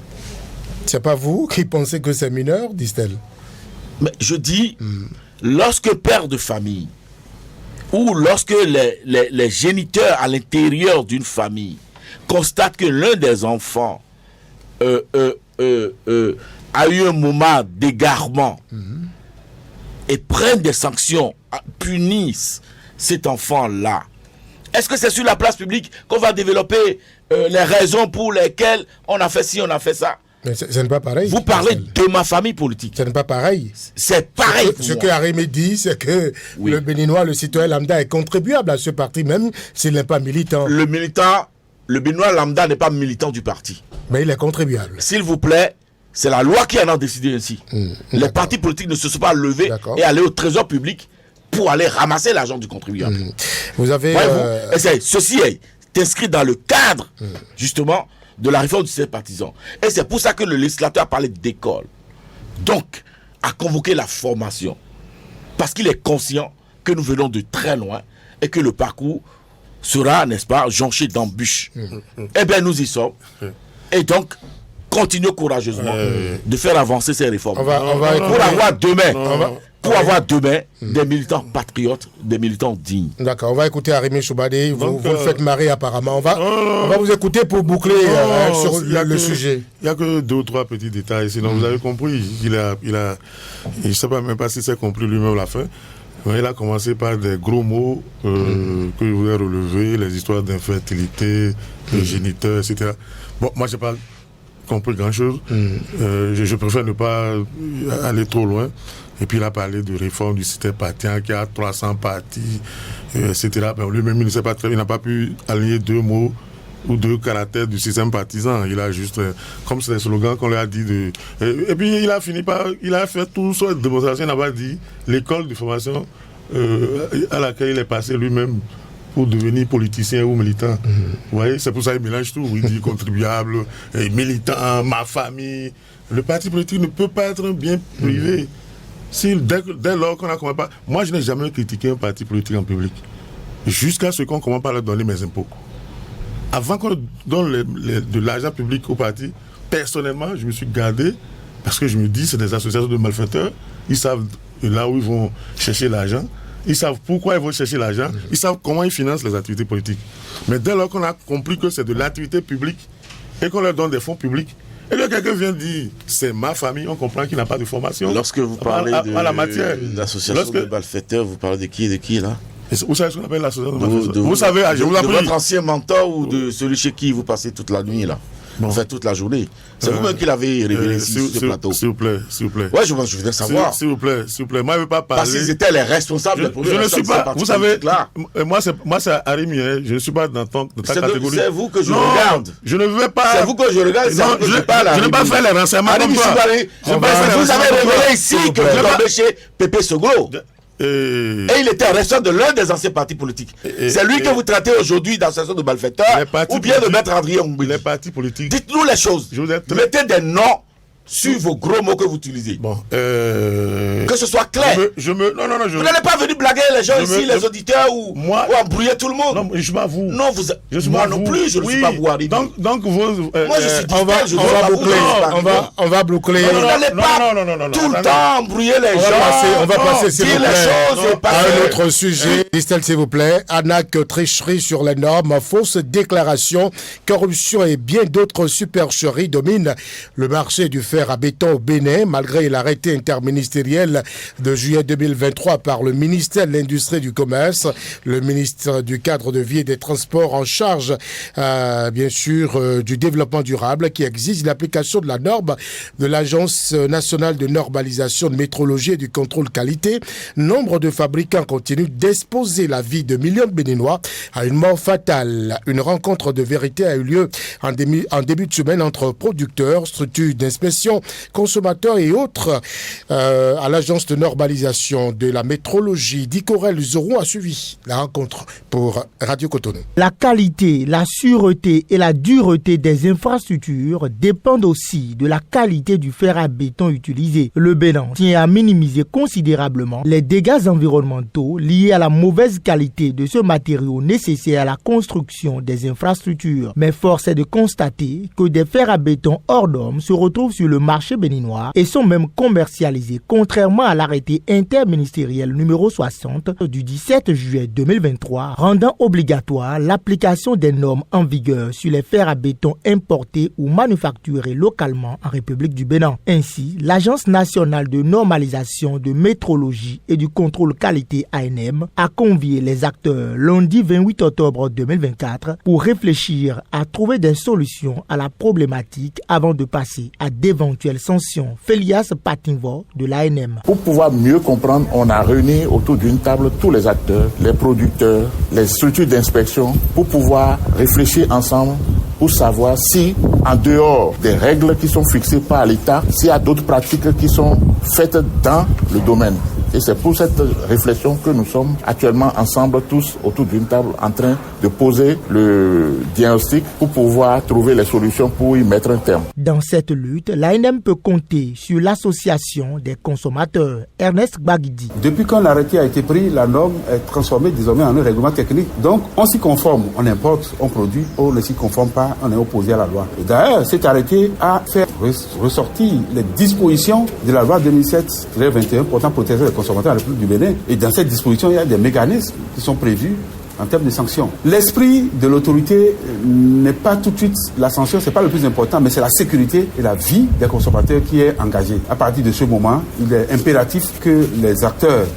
C'est pas vous qui pensez que c'est mineur, disent-elles? Mais je dis, lorsque père de famille ou lorsque les géniteurs à l'intérieur d'une famille constatent que l'un des enfants a eu un moment d'égarement et prennent des sanctions, punissent cet enfant-là, est-ce que c'est sur la place publique qu'on va développer les raisons pour lesquelles on a fait ci, on a fait ça? Mais ce n'est pas pareil. Vous parlez de ma famille politique. Ce n'est pas pareil. C'est pareil. Ce que Arimi dit, c'est que le Béninois, le citoyen lambda, est contribuable à ce parti, même s'il n'est pas militant. Le Béninois lambda n'est pas militant du parti. Mais il est contribuable. S'il vous plaît, c'est la loi qui en a décidé ainsi. Les partis politiques ne se sont pas levés et allés au trésor public pour aller ramasser l'argent du contribuable. Vous avez... Ceci est inscrit dans le cadre, justement, de la réforme du système partisan. Et c'est pour ça que le législateur a parlé d'école. Donc, a convoqué la formation. Parce qu'il est conscient que nous venons de très loin et que le parcours sera, n'est-ce pas, jonché d'embûches. Eh bien, nous y sommes. Et donc, continuons courageusement de faire avancer ces réformes. Pour avoir demain des militants patriotes, des militants dignes. D'accord, on va écouter Arimi Choubadé. Vous le faites marrer apparemment. On va vous écouter pour boucler sur le sujet. Il n'y a que 2 ou 3 petits détails. Sinon, vous avez compris. Je ne sais pas même pas si c'est compris lui-même la fin. Il a commencé par des gros mots que je voulais relever, les histoires d'infertilité, de géniteurs, etc. Bon, moi, je n'ai pas compris grand-chose. Je préfère ne pas aller trop loin. Et puis il a parlé de réforme du système partisan qui a 300 partis, etc. Ben, lui-même, il ne sait pas très, il n'a pas pu aligner 2 mots ou 2 caractères du système partisan. Il a juste, comme c'est un slogan qu'on lui a dit et puis il a fini par, il a fait tout sur cette démonstration, il n'a pas dit l'école de formation à laquelle il est passé lui-même pour devenir politicien ou militant. Vous voyez, c'est pour ça qu'il mélange tout. Il dit contribuable, militant, ma famille. Le parti politique ne peut pas être un bien privé. Dès lors qu'on a commencé pas... Moi, je n'ai jamais critiqué un parti politique en public. Jusqu'à ce qu'on commence par leur donner mes impôts. Avant qu'on donne de l'argent public au parti, personnellement, je me suis gardé parce que je me dis c'est des associations de malfaiteurs. Ils savent là où ils vont chercher l'argent. Ils savent pourquoi ils vont chercher l'argent. Ils savent comment ils financent les activités politiques. Mais dès lors qu'on a compris que c'est de l'activité publique et qu'on leur donne des fonds publics, et là, quelqu'un vient dire, c'est ma famille, on comprend qu'il n'a pas de formation. Lorsque vous parlez à la matière. L'association de malfaiteurs, vous parlez de qui là? Vous savez ce qu'on appelle l'association de malfaiteurs? Vous savez, je vous de votre ancien mentor ou de celui chez qui vous passez toute la nuit là? Enfin, toute la journée. C'est vous-même qui l'avez révélé ici sur ce plateau. S'il vous plaît. Ouais, je voudrais savoir. S'il vous plaît. Moi, je ne veux pas parler. Parce qu'ils étaient les responsables des je ne suis pas. Vous savez, moi, c'est Arimi. Je ne suis pas dans ta catégorie. C'est vous que je regarde. Je ne veux pas. C'est vous que je regarde. Non, je n'ai pas fait les renseignements comme toi. Vous avez révélé ici que vous tombez chez Pépé Soglo. Et il était responsable de l'un des anciens partis politiques. C'est lui que vous traitez aujourd'hui d'association de malfaiteurs ou bien de maître André Ongui. Les partis politiques. Dites-nous les choses. Mettez des noms sur vos gros mots que vous utilisez. Bon, que ce soit clair. Vous n'allez pas venir blaguer les gens ici, les auditeurs, ou embrouiller tout le monde. Non, je suis pas vous. Non, moi non plus, je ne suis pas vous, Harry. Donc vous... moi, je suis distant, on va boucler. Vous n'allez pas tout le temps embrouiller les gens. On va passer, s'il vous plaît, à un autre sujet. Christelle, s'il vous plaît. Arnaque, tricherie sur les normes, fausses déclarations, corruption et bien d'autres supercheries dominent le marché du fer à béton au Bénin, malgré l'arrêté interministériel de juillet 2023 par le ministère de l'Industrie et du Commerce, le ministre du Cadre de Vie et des Transports en charge, bien sûr, du développement durable, qui exige l'application de la norme de l'Agence nationale de normalisation de métrologie et du contrôle qualité. Nombre de fabricants continuent d'exposer la vie de millions de Béninois à une mort fatale. Une rencontre de vérité a eu lieu en début de semaine entre producteurs, structures d'inspection, consommateurs et autres à l'agence de normalisation de la métrologie. Dicorel Zoron a suivi la rencontre pour Radio Cotonou. La qualité, la sûreté et la dureté des infrastructures dépendent aussi de la qualité du fer à béton utilisé. Le Bénin tient à minimiser considérablement les dégâts environnementaux liés à la mauvaise qualité de ce matériau nécessaire à la construction des infrastructures. Mais force est de constater que des fers à béton hors normes se retrouvent sur le le marché béninois et sont même commercialisés, contrairement à l'arrêté interministériel numéro 60 du 17 juillet 2023, rendant obligatoire l'application des normes en vigueur sur les fers à béton importés ou manufacturés localement en République du Bénin. Ainsi, l'Agence nationale de normalisation de métrologie et du contrôle qualité ANM a convié les acteurs lundi 28 octobre 2024 pour réfléchir à trouver des solutions à la problématique avant de passer à d'éventuelles sanctions. Félias Patinvo de l'ANM. Pour pouvoir mieux comprendre, on a réuni autour d'une table tous les acteurs, les producteurs, les structures d'inspection pour pouvoir réfléchir ensemble pour savoir si, en dehors des règles qui sont fixées par l'État, s'il y a d'autres pratiques qui sont faites dans le domaine. Et c'est pour cette réflexion que nous sommes actuellement ensemble tous autour d'une table en train de poser le diagnostic pour pouvoir trouver les solutions pour y mettre un terme. Dans cette lutte, l'ANM peut compter sur l'association des consommateurs. Ernest Bagidi. Depuis quand l'arrêté a été pris, la norme est transformée désormais en un règlement technique. Donc on s'y conforme, on importe, on produit, on ne s'y conforme pas, on est opposé à la loi. Et d'ailleurs, cet arrêté a fait ressortir les dispositions de la loi 2007-21 portant protection des consommateurs à la République du Bénin. Et dans cette disposition, il y a des mécanismes qui sont prévus en termes de sanctions. L'esprit de l'autorité n'est pas tout de suite la sanction, c'est pas le plus important, mais c'est la sécurité et la vie des consommateurs qui est engagée. À partir de ce moment, il est impératif que les acteurs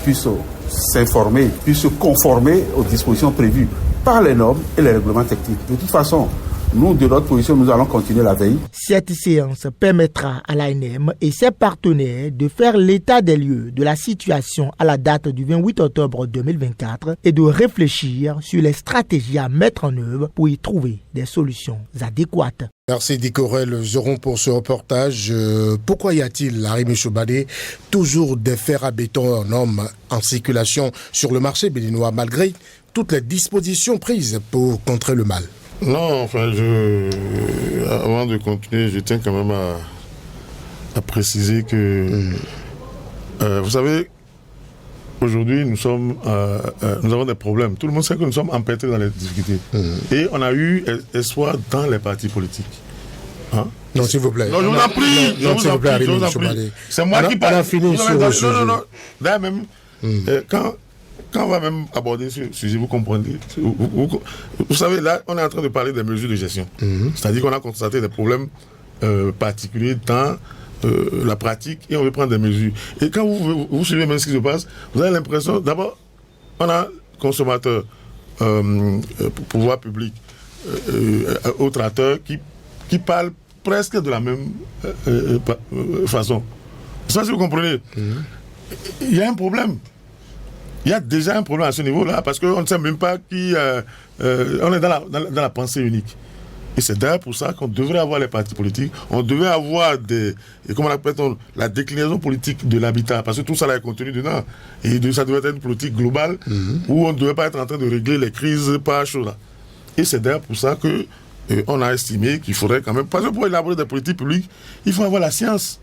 puissent s'informer, puissent se conformer aux dispositions prévues par les normes et les règlements techniques. De toute façon, nous, de notre position, nous allons continuer la veille. Cette séance permettra à l'ANM et ses partenaires de faire l'état des lieux de la situation à la date du 28 octobre 2024 et de réfléchir sur les stratégies à mettre en œuvre pour y trouver des solutions adéquates. Merci Dicorel Zoron pour ce reportage. Pourquoi y a-t-il, Arimi Choubadé, toujours des fers à béton en normes en circulation sur le marché béninois malgré toutes les dispositions prises pour contrer le mal? Non, enfin, avant de continuer, je tiens quand même à préciser que, vous savez, aujourd'hui, nous avons des problèmes. Tout le monde sait que nous sommes empêtrés dans les difficultés. Et on a eu espoir dans les partis politiques. Hein? Non, s'il vous plaît. Non, je vous en prie. Non, s'il vous plaît, Arimi Choubadé. C'est moi qui parle. On a fini sur le sujet. Non. D'ailleurs, même, quand on va même aborder ce sujet, vous comprenez. Vous savez, là, on est en train de parler des mesures de gestion. C'est-à-dire qu'on a constaté des problèmes particuliers dans la pratique et on veut prendre des mesures. Et quand vous suivez même ce qui se passe, vous avez l'impression, d'abord, on a consommateurs, pouvoir public, autres acteurs qui parlent presque de la même façon. Ça, si vous comprenez, il y a un problème. Il y a déjà un problème à ce niveau-là parce qu'on ne sait même pas qui... on est dans la pensée unique. Et c'est d'ailleurs pour ça qu'on devrait avoir les partis politiques, on devait avoir comment on appelle la déclinaison politique de l'habitat, parce que tout ça là est contenu dedans. Et ça devait être une politique globale où on ne devait pas être en train de régler les crises par chose là. Et c'est d'ailleurs pour ça que on a estimé qu'il faudrait quand même... Parce que pour élaborer des politiques publiques, il faut avoir la science.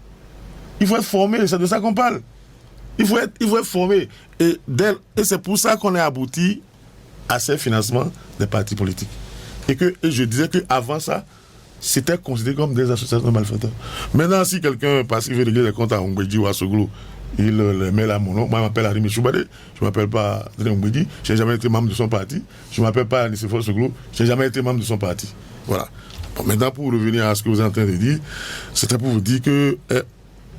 Il faut être formé, c'est de ça qu'on parle. Il faut être formé. Et c'est pour ça qu'on est abouti à ces financements des partis politiques. Et je disais qu'avant ça, c'était considéré comme des associations de malfaiteurs. Maintenant, si quelqu'un, parce qu'il veut régler les comptes à Ongweji ou à Soglou, il le met là mon nom. Moi, je m'appelle Arimi Choubadé. Je ne m'appelle pas André Ongweji. Je n'ai jamais été membre de son parti. Je ne m'appelle pas Anisefo Soglou. Je n'ai jamais été membre de son parti. Voilà. Bon, maintenant, pour revenir à ce que vous êtes en train de dire, c'était pour vous dire que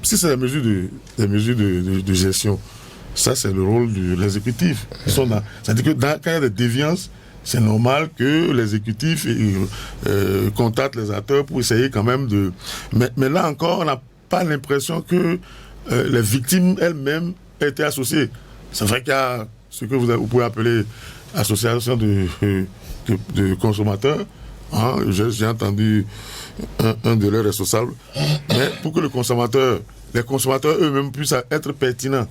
si c'est des mesures de gestion, ça c'est le rôle de l'exécutif. C'est-à-dire que quand il y a des déviances, c'est normal que l'exécutif contacte les acteurs pour essayer quand même de... Mais là encore, on n'a pas l'impression que les victimes elles-mêmes étaient associées. C'est vrai qu'il y a ce que vous pouvez appeler association de consommateurs. Hein, j'ai entendu un de leurs responsables. Mais pour que les consommateurs eux-mêmes puissent être pertinents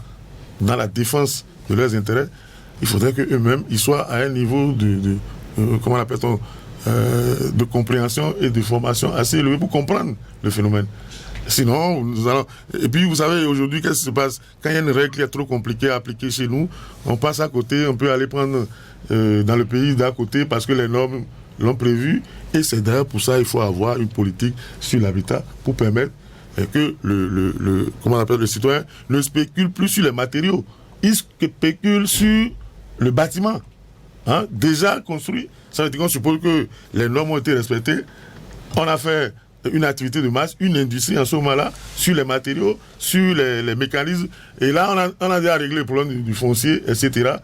dans la défense de leurs intérêts, il faudrait qu'eux-mêmes ils soient à un niveau comment l'appelle-t-on, de compréhension et de formation assez élevé pour comprendre le phénomène. Sinon, et puis vous savez, aujourd'hui, qu'est-ce qui se passe? Quand il y a une règle qui est trop compliquée à appliquer chez nous, on passe à côté, on peut aller prendre dans le pays d'à côté parce que les normes l'ont prévu. Et c'est d'ailleurs pour ça qu'il faut avoir une politique sur l'habitat pour permettre que comment on appelle, le citoyen ne spécule plus sur les matériaux, il spécule sur le bâtiment. Hein, déjà construit, ça veut dire qu'on suppose que les normes ont été respectées. On a fait une activité de masse, une industrie en ce moment-là, sur les matériaux, sur les mécanismes. Et là, on a déjà réglé le problème du foncier, etc.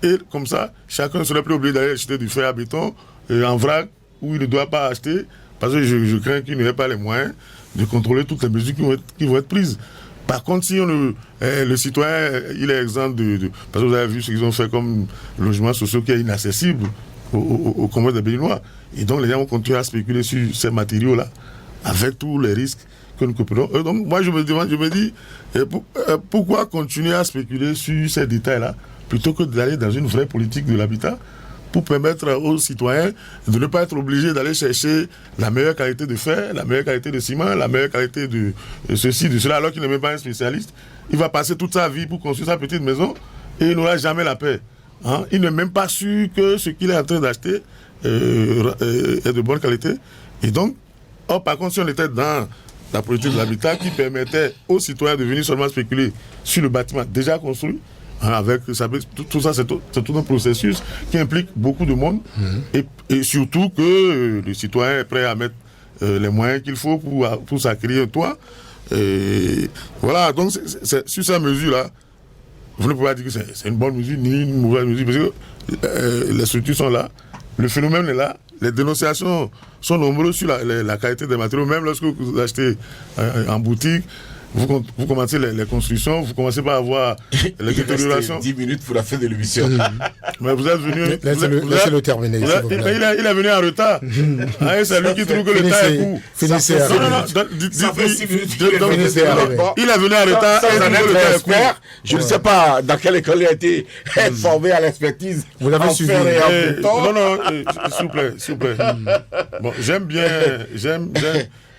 Et comme ça, chacun ne serait plus obligé d'aller acheter du fer à béton en vrac, où il ne doit pas acheter, parce que je crains qu'il n'ait pas les moyens de contrôler toutes les mesures qui vont être prises. Par contre, si le citoyen, il est exempt parce que vous avez vu ce qu'ils ont fait comme logement social qui est inaccessible au commerce des Béninois. Et donc, les gens vont continuer à spéculer sur ces matériaux-là, avec tous les risques que nous comprenons. Donc, moi, je me dis, pourquoi continuer à spéculer sur ces détails-là, plutôt que d'aller dans une vraie politique de l'habitat, pour permettre aux citoyens de ne pas être obligés d'aller chercher la meilleure qualité de fer, la meilleure qualité de ciment, la meilleure qualité de ceci, de cela, alors qu'il n'est même pas un spécialiste. Il va passer toute sa vie pour construire sa petite maison et il n'aura jamais la paix. Hein? Il n'est même pas sûr que ce qu'il est en train d'acheter est de bonne qualité. Et donc, par contre, si on était dans la politique de l'habitat qui permettait aux citoyens de venir seulement spéculer sur le bâtiment déjà construit, avec tout ça, c'est tout un processus qui implique beaucoup de monde et surtout que le citoyen est prêt à mettre les moyens qu'il faut pour s'acquérir un toit. Et voilà, donc c'est sur cette mesure-là, vous ne pouvez pas dire que c'est une bonne mesure ni une mauvaise mesure, parce que les structures sont là, le phénomène est là, les dénonciations sont nombreuses sur la qualité des matériaux, même lorsque vous achetez en boutique. Vous commencez les constructions, vous commencez par avoir les détériorations. 10 minutes pour la fin de l'émission. Mais vous êtes venu. Laissez-le terminer. Il est venu en retard. C'est lui qui trouve que le temps est court. Finissez. Ça fait 6 minutes. Il est venu en retard. Je ne sais pas dans quelle école il a été formé à l'expertise. Vous l'avez suivi. Non, s'il vous plaît. Bon, j'aime bien.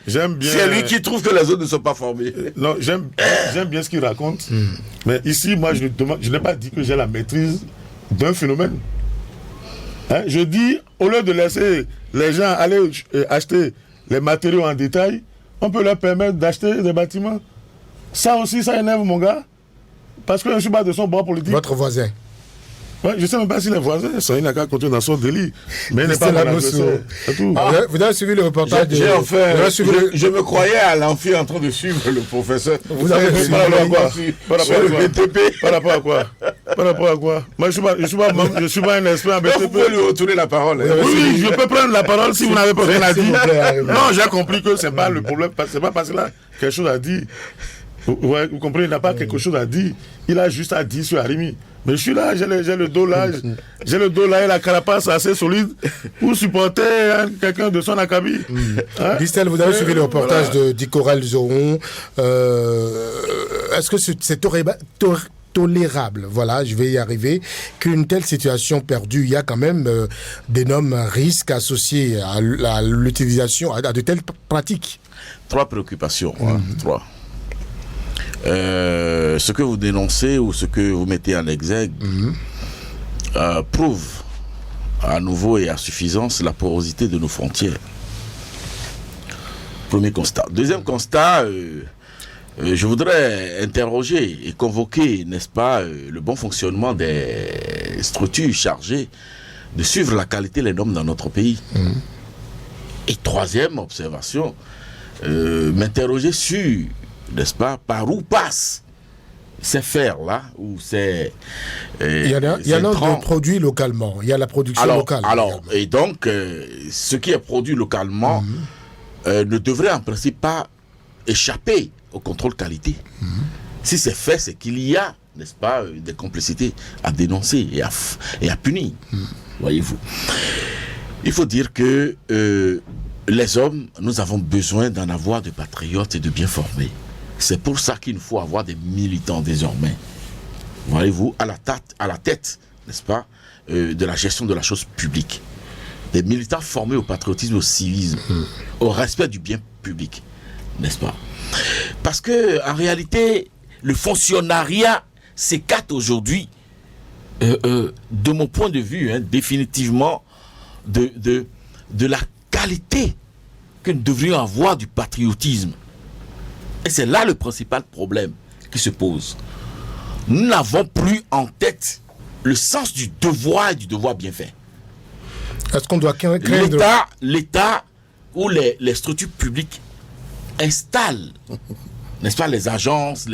C'est lui qui trouve que les autres ne sont pas formés. Non, j'aime bien ce qu'il raconte. Mais ici, moi, je n'ai pas dit que j'ai la maîtrise d'un phénomène. Hein? Je dis, au lieu de laisser les gens aller acheter les matériaux en détail, on peut leur permettre d'acheter des bâtiments. Ça aussi, ça énerve mon gars. Parce que je ne suis pas de son bord politique. Votre voisin. Ouais, je ne sais même pas si les voisins, ça n'a qu'à continuer dans son délit. Mais il n'est pas dans tout. Vous avez suivi le reportage je me croyais à l'amphi en train de suivre le professeur. Vous avez suivi par rapport à quoi? Par rapport à quoi? Moi, je suis pas un expert en BTP. Vous pouvez lui retourner la parole. Oui, je peux prendre la parole si vous n'avez pas rien à dire. Non, j'ai compris que ce n'est pas le problème. Ce n'est pas parce qu'il a quelque chose à dire. Vous comprenez, il n'a pas quelque chose à dire. Il a juste à dire sur Arimi. Mais je suis là, j'ai le dos là, et la carapace assez solide pour supporter quelqu'un de son acabit. Christelle, vous avez suivi le reportage de Dicorel Zoron. Est-ce que c'est tolérable, voilà, je vais y arriver, qu'une telle situation perdue, il y a quand même d'énormes risques associés à l'utilisation, à de telles pratiques? 3 préoccupations, 3. Ce que vous dénoncez ou ce que vous mettez en exergue prouve à nouveau et à suffisance la porosité de nos frontières. Premier constat. Deuxième constat, je voudrais interroger et convoquer, n'est-ce pas, le bon fonctionnement des structures chargées de suivre la qualité et les normes dans notre pays. Et troisième observation, m'interroger sur, n'est-ce pas, par où passent ces fers-là, ou ces... il y en a de produits localement, il y a la production locale. Alors, et donc, ce qui est produit localement ne devrait en principe pas échapper au contrôle qualité. Si c'est fait, c'est qu'il y a, n'est-ce pas, des complicités à dénoncer et à punir. Voyez-vous. Il faut dire que les hommes, nous avons besoin d'en avoir de patriotes et de bien formés. C'est pour ça qu'il nous faut avoir des militants désormais. Voyez-vous, à la tête, n'est-ce pas, de la gestion de la chose publique. Des militants formés au patriotisme, au civisme, au respect du bien public, n'est-ce pas? Parce que, en réalité, le fonctionnariat s'écarte aujourd'hui, de mon point de vue, définitivement, de la qualité que nous devrions avoir du patriotisme. Et c'est là le principal problème qui se pose. Nous n'avons plus en tête le sens du devoir et du devoir bien fait. Est-ce qu'on doit créer l'État ou les structures publiques installent, n'est-ce pas, les agences,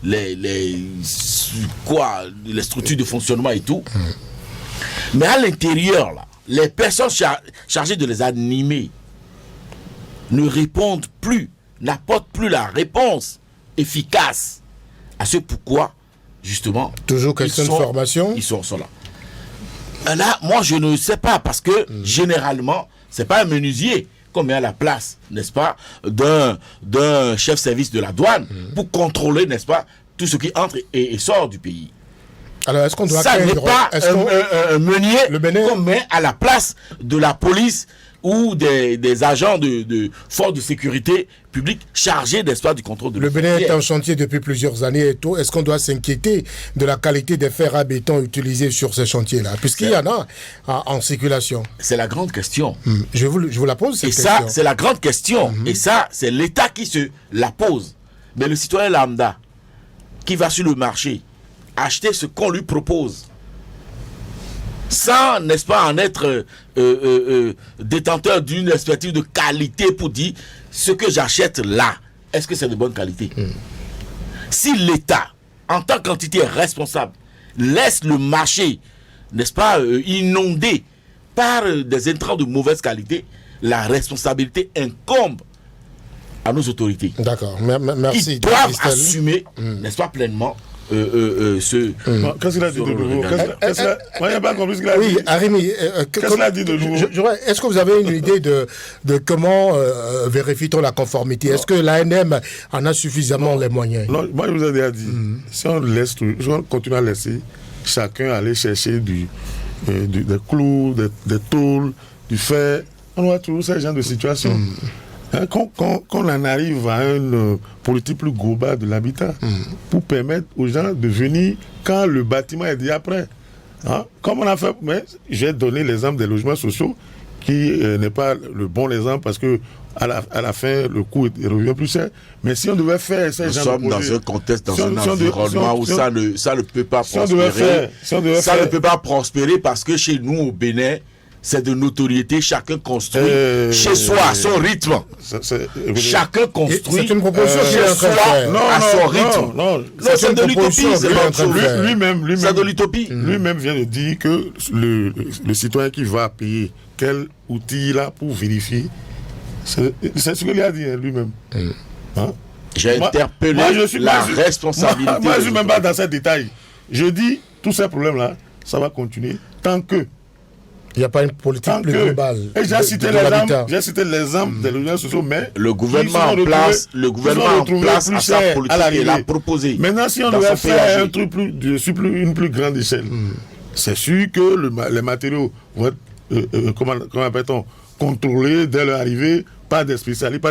les structures de fonctionnement et tout. Mais à l'intérieur, là, les personnes chargées de les animer ne répondent plus, n'apportent plus la réponse efficace à ce pourquoi, justement, toujours question de formation. Ils sont là. Et là, moi, je ne sais pas, parce que généralement, c'est pas un menuisier qu'on met à la place, n'est-ce pas, d'un chef service de la douane pour contrôler, n'est-ce pas, tout ce qui entre et sort du pays. Alors, est-ce qu'on doit ça n'est pas un meunier qu'on met à la place de la police ou des agents de forces de sécurité publique chargés, n'est-ce pas, du contrôle de le Bénin est en chantier depuis plusieurs années et tout. Est-ce qu'on doit s'inquiéter de la qualité des fers à béton utilisés sur ces chantiers-là, puisqu'il y en a en circulation? C'est la grande question. Je vous la pose, cette question. Et ça, c'est la grande question. Et ça, c'est l'État qui se la pose. Mais le citoyen lambda, qui va sur le marché, acheter ce qu'on lui propose, sans, n'est-ce pas, en être détenteur d'une expertise de qualité pour dire ce que j'achète là, est-ce que c'est de bonne qualité? Si l'État, en tant qu'entité responsable, laisse le marché, n'est-ce pas, inondé par des intrants de mauvaise qualité, la responsabilité incombe à nos autorités. D'accord, merci. Ils doivent assumer, n'est-ce pas, pleinement Qu'est-ce qu'il a dit de nouveau? Moi, il n'y a pas compris ce qu'il a dit. Oui, Arimi, qu'est-ce qu'il a dit de nouveau? Est-ce que vous avez une idée de comment vérifie-t-on la conformité? Est-ce que l'ANM en a suffisamment les moyens? Non, moi, je vous ai déjà dit, si on continue à laisser chacun aller chercher des clous, des tôles, du fer, on aura toujours ce genre de situation. Quand on en arrive à une politique plus globale de l'habitat, pour permettre aux gens de venir quand le bâtiment est déjà prêt. Comme on a fait, mais j'ai donné l'exemple des logements sociaux, qui n'est pas le bon exemple parce que à la fin, le coût revient plus cher. Mais si on devait faire ces gens de projets... Nous sommes dans un contexte, dans un environnement où ça ne peut pas prospérer. Ça ne peut pas prospérer parce que chez nous, au Bénin, c'est de notoriété, chacun construit chez soi à son rythme. Chacun construit c'est une proposition chez soi à son rythme. Non, c'est de l'utopie. C'est de l'utopie. Lui-même vient de dire que le citoyen qui va payer quel outil là pour vérifier, c'est ce qu'il a dit lui-même. J'ai interpellé la responsabilité. Moi, je ne suis même pas dans ces détails. Je dis, tous ces problèmes-là, ça va continuer tant que il n'y a pas une politique plus globale. Et j'ai cité l'exemple des logements sociaux, mais le gouvernement en place à sa politique et l'a proposé. Maintenant, si on devait faire un truc sur une plus grande échelle, c'est sûr que les matériaux vont être, comment appelle-t-on, contrôlés dès leur arrivée par des spécialistes,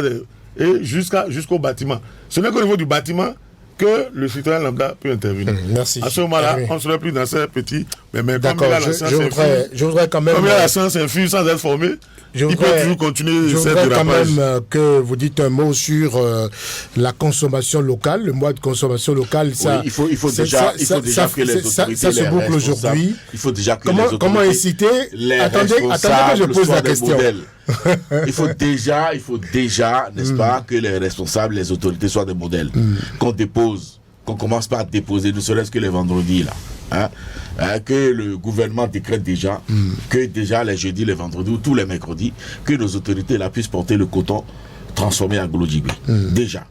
et jusqu'au bâtiment. Ce n'est qu'au niveau du bâtiment que le citoyen lambda peut intervenir. Merci. À ce moment-là, on ne serait plus dans ces petits... Mais d'accord, je voudrais quand même... Comme il y a la science infuse sans être formé, il peut toujours continuer je voudrais quand même que vous dites un mot sur la consommation locale, le mois de consommation locale. Ça, oui, il faut déjà que les autorités, ça se boucle aujourd'hui. Il faut déjà que les autorités... Comment inciter... Attendez que je pose la question. Il faut déjà, n'est-ce pas, que les responsables, les autorités soient des modèles. Qu'on commence par déposer, ne serait-ce que les vendredis, là. Que le gouvernement décrète déjà, que déjà les jeudis, les vendredis ou tous les mercredis, que nos autorités là puissent porter le coton transformé en glodjibé. Déjà.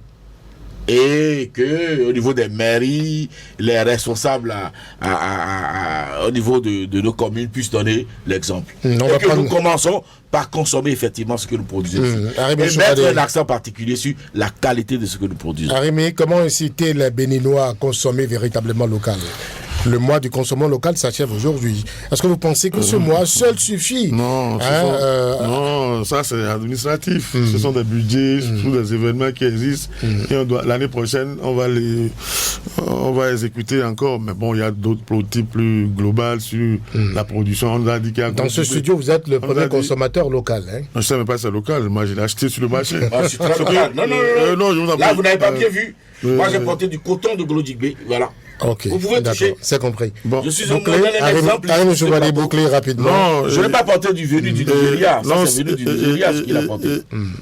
Et que au niveau des mairies, les responsables au niveau de nos communes puissent donner l'exemple. Et que nous commençons par consommer effectivement ce que nous produisons. Et mettre un accent particulier sur la qualité de ce que nous produisons. Arimi, comment inciter les Béninois à consommer véritablement local? Le mois du consommation local s'achève aujourd'hui. Est-ce que vous pensez que ce mois seul suffit? Non, Non, ça c'est administratif. Ce sont des budgets, tous des événements qui existent. Et l'année prochaine, on va exécuter encore. Mais bon, il y a d'autres politiques plus globales sur la production. On nous a dit qu'il y a Dans ce studio, vous êtes le premier consommateur local. Hein? Je ne sais même pas si c'est local. Moi, je l'ai acheté sur le marché. C'est très local. Non, je vous en là, prie. vous n'avez pas bien vu. Moi, j'ai porté du coton de Glodjigbe. Voilà. Ok, vous pouvez toucher. C'est compris. Bon. Je suis un exemple. Arrêtez, je vais aller boucler rapidement. Non, je n'ai pas porté du venu du Nigeria. Ça, c'est venu du Nigeria ce qu'il a porté.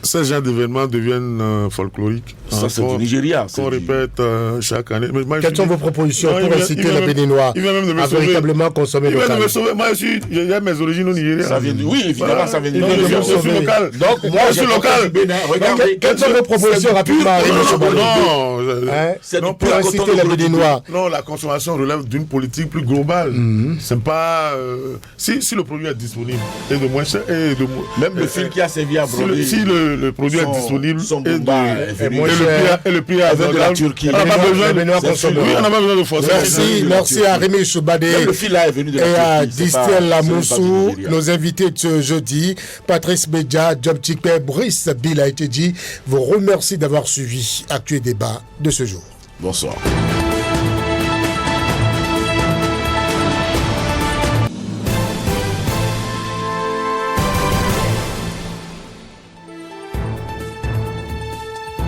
Ces genres d'événements deviennent folkloriques. Ça, c'est du Nigeria. Qu'on répète chaque année. Quelles sont vos propositions pour inciter les Béninois à véritablement consommer local? Moi, j'ai mes origines au Nigeria. Oui, évidemment, ça vient du Nigeria. Je suis local. Donc, moi, je suis local. Regardez. Quelles sont vos propositions rapidement? Non, pour inciter les Béninois. Non, la consommation relève d'une politique plus globale. C'est pas si le produit est disponible et de moins cher et de même le fil qui a servi à broder. Si le produit est disponible et le prix est de la Turquie. On n'a pas besoin de forcer. Merci à Rémi Choubadé et à Distel Lamoussou, nos invités de ce jeudi. Patrice Bédia, Job Tikpe, Brice Bill a été dit. Vous remercie d'avoir suivi Actu et Débat de ce jour. Bonsoir.